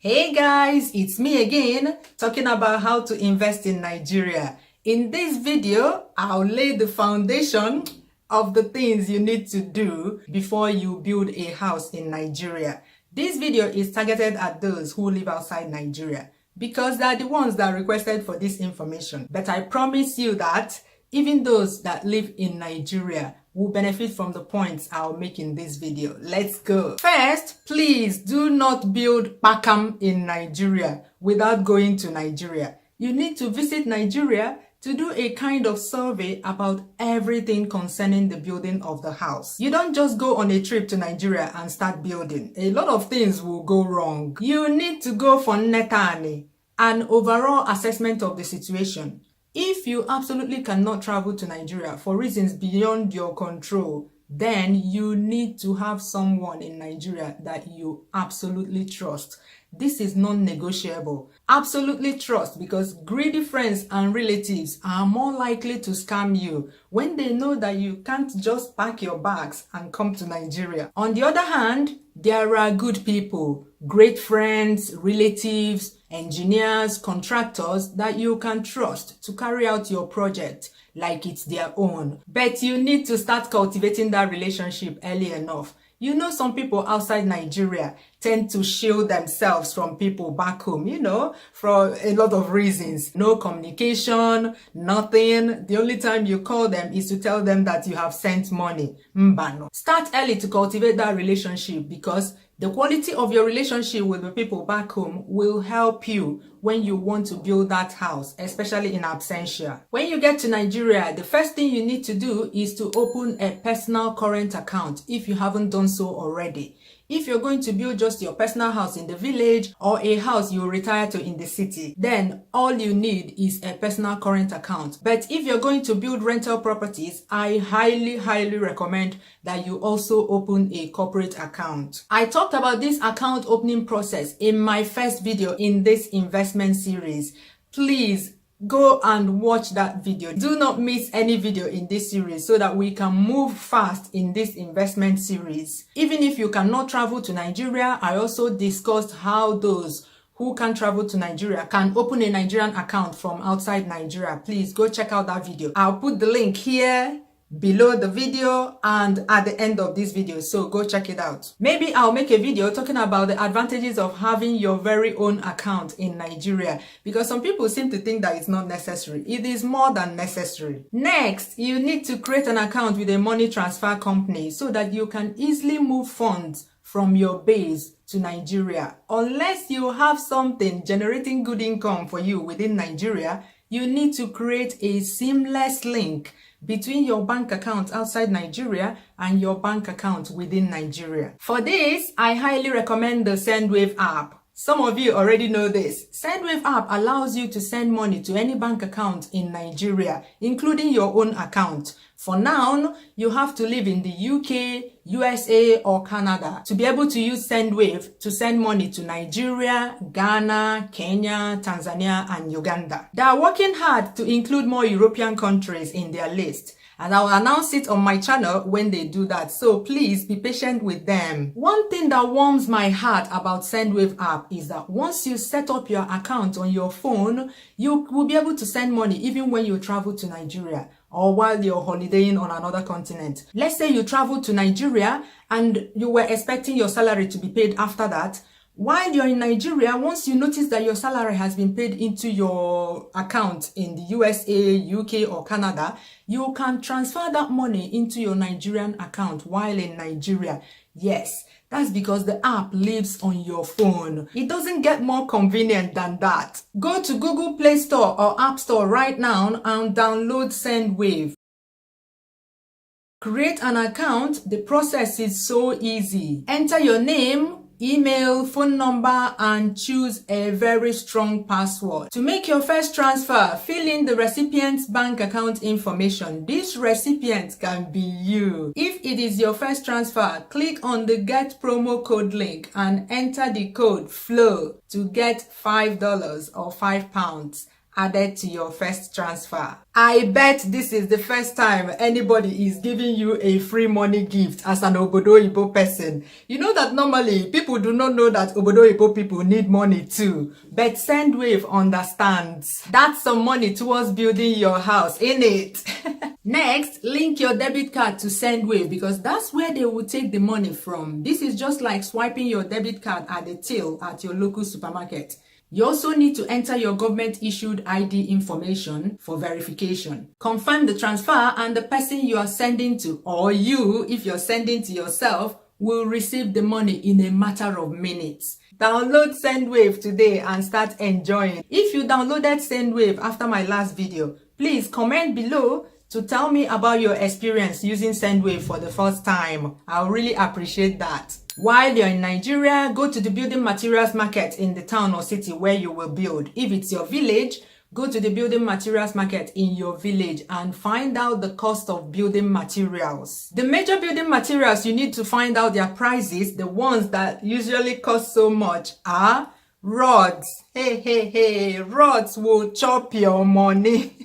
Hey guys, it's me again, talking about how to invest in Nigeria. In this video, I'll lay the foundation of the things you need to do before you build a house in Nigeria. This video is targeted at those who live outside Nigeria because they're the ones that requested for this information. But I promise you that even those that live in Nigeria will benefit from the points I'll make in this video. Let's go. First, please do not build Pakam in Nigeria without going to Nigeria. You need to visit Nigeria to do a kind of survey about everything concerning the building of the house. You don't just go on a trip to Nigeria and start building. A lot of things will go wrong. You need to go for Netani, an overall assessment of the situation. If you absolutely cannot travel to Nigeria for reasons beyond your control, then you need to have someone in Nigeria that you absolutely trust. This is non-negotiable. Absolutely trust, because greedy friends and relatives are more likely to scam you when they know that you can't just pack your bags and come to Nigeria. On the other hand, there are good people, great friends, relatives, engineers, contractors that you can trust to carry out your project like it's their own. But you need to start cultivating that relationship early enough. You know, some people outside Nigeria tend to shield themselves from people back home, for a lot of reasons. No communication, nothing. The only time you call them is to tell them that you have sent money. Mbano. Start early to cultivate that relationship, because the quality of your relationship with the people back home will help you when you want to build that house, especially in absentia. When you get to Nigeria, the first thing you need to do is to open a personal current account if you haven't done so already. If you're going to build just your personal house in the village or a house you retire to in the city, then all you need is a personal current account. But if you're going to build rental properties, I highly recommend that you also open a corporate account. I talked about this account opening process in my first video in this investment series. Please go and watch that video. Do not miss any video in this series so that we can move fast in this investment series. Even if you cannot travel to Nigeria, I also discussed how those who can travel to Nigeria can open a Nigerian account from outside Nigeria. Please go check out that video. I'll put the link here, below the video, and at the end of this video, so go check it out. Maybe I'll make a video talking about the advantages of having your very own account in Nigeria, because some people seem to think that it's not necessary. It is more than necessary. Next, you need to create an account with a money transfer company so that you can easily move funds from your base to Nigeria. Unless you have something generating good income for you within Nigeria, you need to create a seamless link between your bank account outside Nigeria and your bank account within Nigeria. For this, I highly recommend the Sendwave app. Some of you already know this. Sendwave app allows you to send money to any bank account in Nigeria, including your own account. For now, you have to live in the UK, USA, or Canada to be able to use Sendwave to send money to Nigeria, Ghana, Kenya, Tanzania, and Uganda. They are working hard to include more European countries in their list, and I'll announce it on my channel when they do that, so please be patient with them. One thing that warms my heart about Sendwave app is that once you set up your account on your phone, you will be able to send money even when you travel to Nigeria or while you're holidaying on another continent. Let's say you travel to Nigeria and you were expecting your salary to be paid after that. While you're in Nigeria, once you notice that your salary has been paid into your account in the USA, UK, or Canada, you can transfer that money into your Nigerian account while in Nigeria. Yes, that's because the app lives on your phone. It doesn't get more convenient than that. Go to Google Play Store or App Store right now and download Sendwave. Create an account. The process is so easy. Enter your name, email, phone number, and choose a very strong password. To make your first transfer, fill in the recipient's bank account information. This recipient can be you. If it is your first transfer, click on the Get Promo Code link and enter the code FLOW to get $5 or £5 added to your first transfer. I bet this is the first time anybody is giving you a free money gift as an Obodo Oyibo person. You know that normally people do not know that Obodo Oyibo people need money too. But Sendwave understands. That's some money towards building your house, innit? Next, link your debit card to Sendwave because that's where they will take the money from. This is just like swiping your debit card at the till at your local supermarket. You also need to enter your government-issued ID information for verification. Confirm the transfer and the person you are sending to, or you, if you're sending to yourself, will receive the money in a matter of minutes. Download Sendwave today and start enjoying. If you downloaded Sendwave after my last video, please comment below to tell me about your experience using Sendwave for the first time. I'll really appreciate that. While you're in Nigeria, go to the building materials market in the town or city where you will build. If it's your village, go to the building materials market in your village and find out the cost of building materials. The major building materials you need to find out their prices, the ones that usually cost so much, are rods. Hey, rods will chop your money.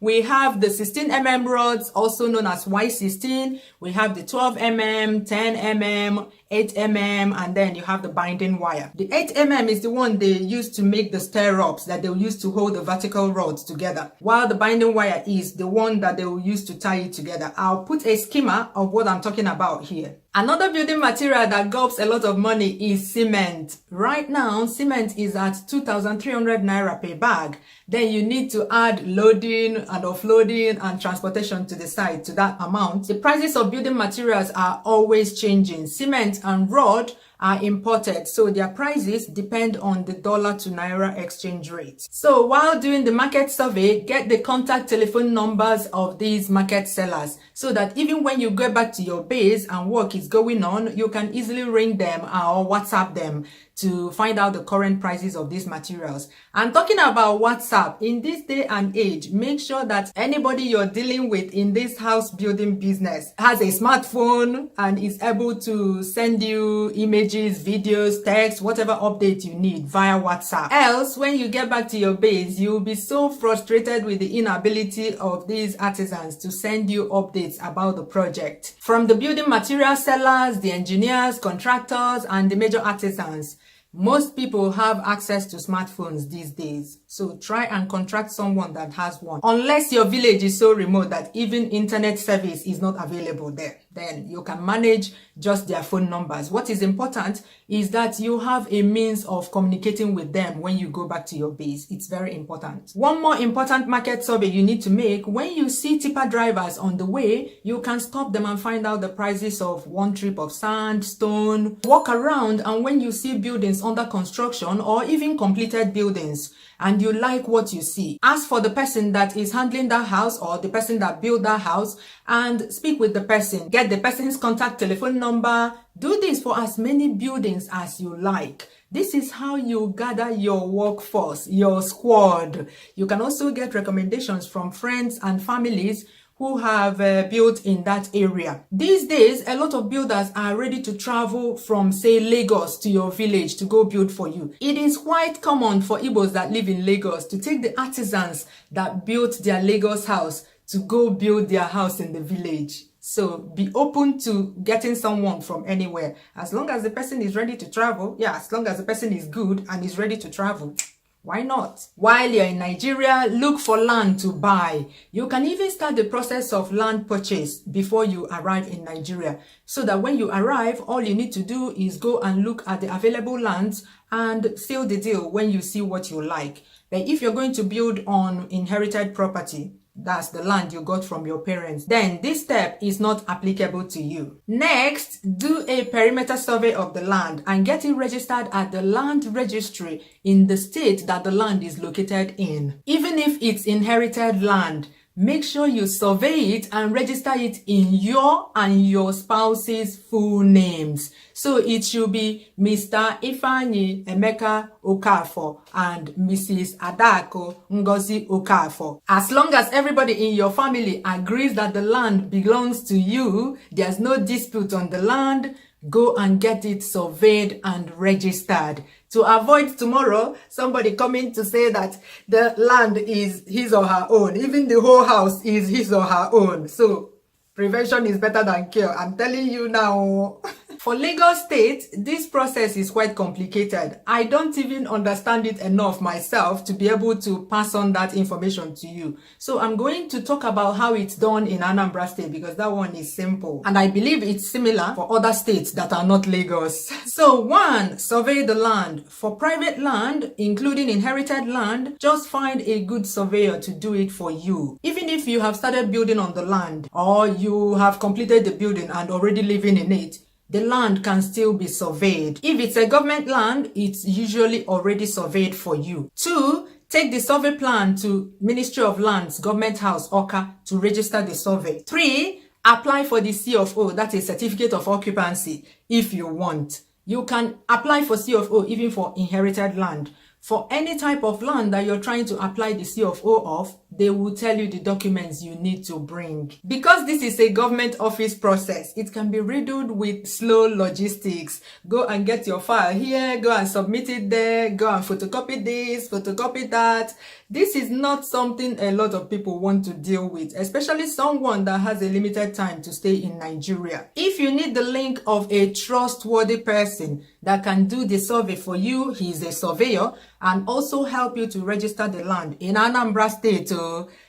We have the 16mm rods, also known as Y16. We have the 12mm, 10mm, 8mm, and then you have the binding wire. The 8mm is the one they use to make the stirrups that they'll use to hold the vertical rods together, while the binding wire is the one that they will use to tie it together. I'll put a schema of what I'm talking about here. Another building material that gobs a lot of money is cement. Right now, cement is at 2,300 naira per bag. Then you need to add loading and offloading and transportation to the site to that amount. The prices of building materials are always changing. Cement and rod are imported, so their prices depend on the dollar to naira exchange rate. So while doing the market survey, get the contact telephone numbers of these market sellers so that even when you go back to your base and work is going on, you can easily ring them or WhatsApp them to find out the current prices of these materials. And talking about WhatsApp, in this day and age, make sure that anybody you're dealing with in this house building business has a smartphone and is able to send you images, videos, text, whatever update you need via WhatsApp. Else, when you get back to your base, you'll be so frustrated with the inability of these artisans to send you updates about the project. From the building material sellers, the engineers, contractors, and the major artisans, most people have access to smartphones these days, so try and contract someone that has one. Unless your village is so remote that even internet service is not available there, then you can manage just their phone numbers. What is important is that you have a means of communicating with them when you go back to your base. It's very important. One more important market survey you need to make: when you see tipper drivers on the way, you can stop them and find out the prices of one trip of sand, stone. Walk around, and when you see buildings under construction or even completed buildings and you like what you see, ask for the person that is handling that house or the person that built that house and speak with the person. Get the person's contact telephone number. Do this for as many buildings as you like. This is how you gather your workforce, your squad. You can also get recommendations from friends and families who have built in that area. These days, a lot of builders are ready to travel from, say, Lagos to your village to go build for you. It is quite common for Igbos that live in Lagos to take the artisans that built their Lagos house to go build their house in the village. So be open to getting someone from anywhere. As long as the person is ready to travel, as long as the person is good and is ready to travel, why not? While you're in Nigeria, look for land to buy. You can even start the process of land purchase before you arrive in Nigeria, so that when you arrive, all you need to do is go and look at the available lands and seal the deal when you see what you like. But if you're going to build on inherited property, that's the land you got from your parents, then this step is not applicable to you. Next, do a perimeter survey of the land and get it registered at the land registry in the state that the land is located in. Even if it's inherited land, make sure you survey it and register it in your and your spouse's full names. So it should be Mr. Ifeanyi Emeka Okafor and Mrs. Adako Ngozi Okafor. As long as everybody in your family agrees that the land belongs to you, there's no dispute on the land, go and get it surveyed and registered. to avoid tomorrow somebody coming to say that the land is his or her own. Even the whole house is his or her own. So prevention is better than cure. I'm telling you now. For Lagos State, this process is quite complicated. I don't even understand it enough myself to be able to pass on that information to you. So I'm going to talk about how it's done in Anambra State because that one is simple. And I believe it's similar for other states that are not Lagos. So 1, survey the land. For private land, including inherited land, just find a good surveyor to do it for you. Even if you have started building on the land or you have completed the building and already living in it, the land can still be surveyed. If it's a government land, it's usually already surveyed for you. 2, take the survey plan to Ministry of Lands, Government House, Oka, to register the survey. 3, apply for the CFO, that is Certificate of Occupancy, if you want. You can apply for CFO even for inherited land. For any type of land that you're trying to apply the CFO of, they will tell you the documents you need to bring. Because this is a government office process, it can be riddled with slow logistics. Go and get your file here, go and submit it there, go and photocopy this, photocopy that. This is not something a lot of people want to deal with, especially someone that has a limited time to stay in Nigeria. If you need the link of a trustworthy person that can do the survey for you, he's a surveyor, and also help you to register the land in Anambra State,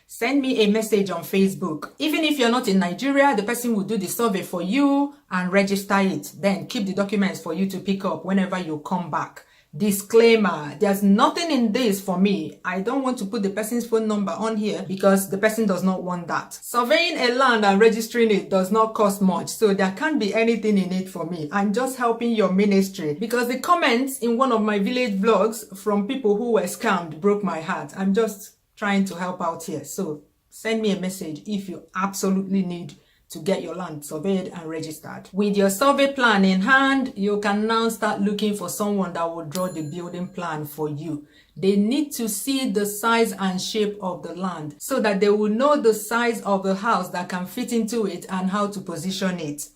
send me a message on Facebook. Even if you're not in Nigeria, the person will do the survey for you and register it. Then keep the documents for you to pick up whenever you come back. Disclaimer, there's nothing in this for me. I don't want to put the person's phone number on here because the person does not want that. Surveying a land and registering it does not cost much, so there can't be anything in it for me. I'm just helping your ministry because the comments in one of my village vlogs from people who were scammed broke my heart. I'm just trying to help out here. So send me a message if you absolutely need to get your land surveyed and registered. With your survey plan in hand, you can now start looking for someone that will draw the building plan for you. They need to see the size and shape of the land so that they will know the size of the house that can fit into it and how to position it.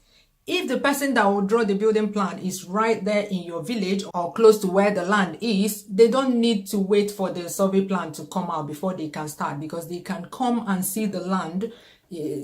If the person that will draw the building plan is right there in your village or close to where the land is, they don't need to wait for the survey plan to come out before they can start, because they can come and see the land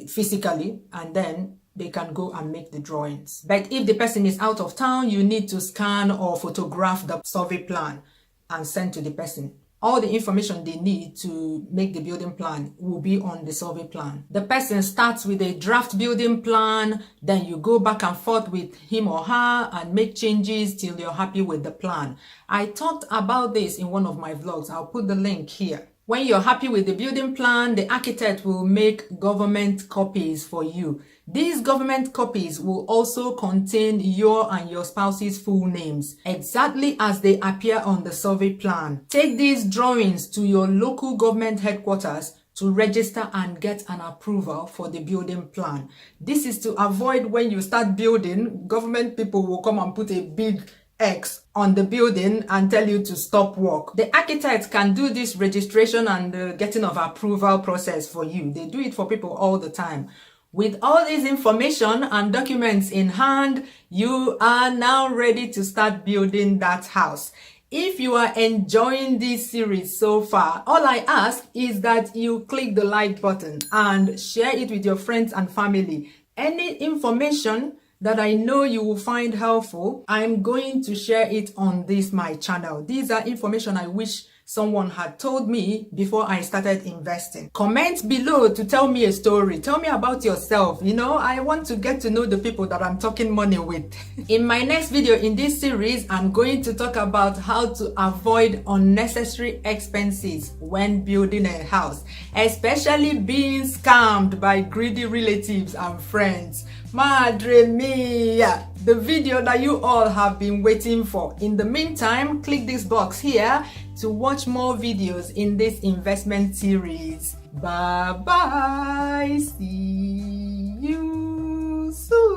physically and then they can go and make the drawings. But if the person is out of town, you need to scan or photograph the survey plan and send to the person. All the information they need to make the building plan will be on the survey plan. The person starts with a draft building plan, then you go back and forth with him or her and make changes till you're happy with the plan. I talked about this in one of my vlogs. I'll put the link here. When you're happy with the building plan, the architect will make government copies for you. These government copies will also contain your and your spouse's full names, exactly as they appear on the survey plan. Take these drawings to your local government headquarters to register and get an approval for the building plan. This is to avoid when you start building, government people will come and put a big X on the building and tell you to stop work. The architect can do this registration and getting of approval process for you. They do it for people all the time. With all this information and documents in hand, you are now ready to start building that house. If you are enjoying this series so far, all I ask is that you click the like button and share it with your friends and family. Any information that I know you will find helpful, I'm going to share it on my channel. These are information I wish someone had told me before I started investing. Comment below to tell me a story. Tell me about yourself. You know, I want to get to know the people that I'm talking money with. In my next video in this series, I'm going to talk about how to avoid unnecessary expenses when building a house, especially being scammed by greedy relatives and friends. Madre mia! The video that you all have been waiting for. In the meantime, click this box here to watch more videos in this investment series. Bye bye! See you soon!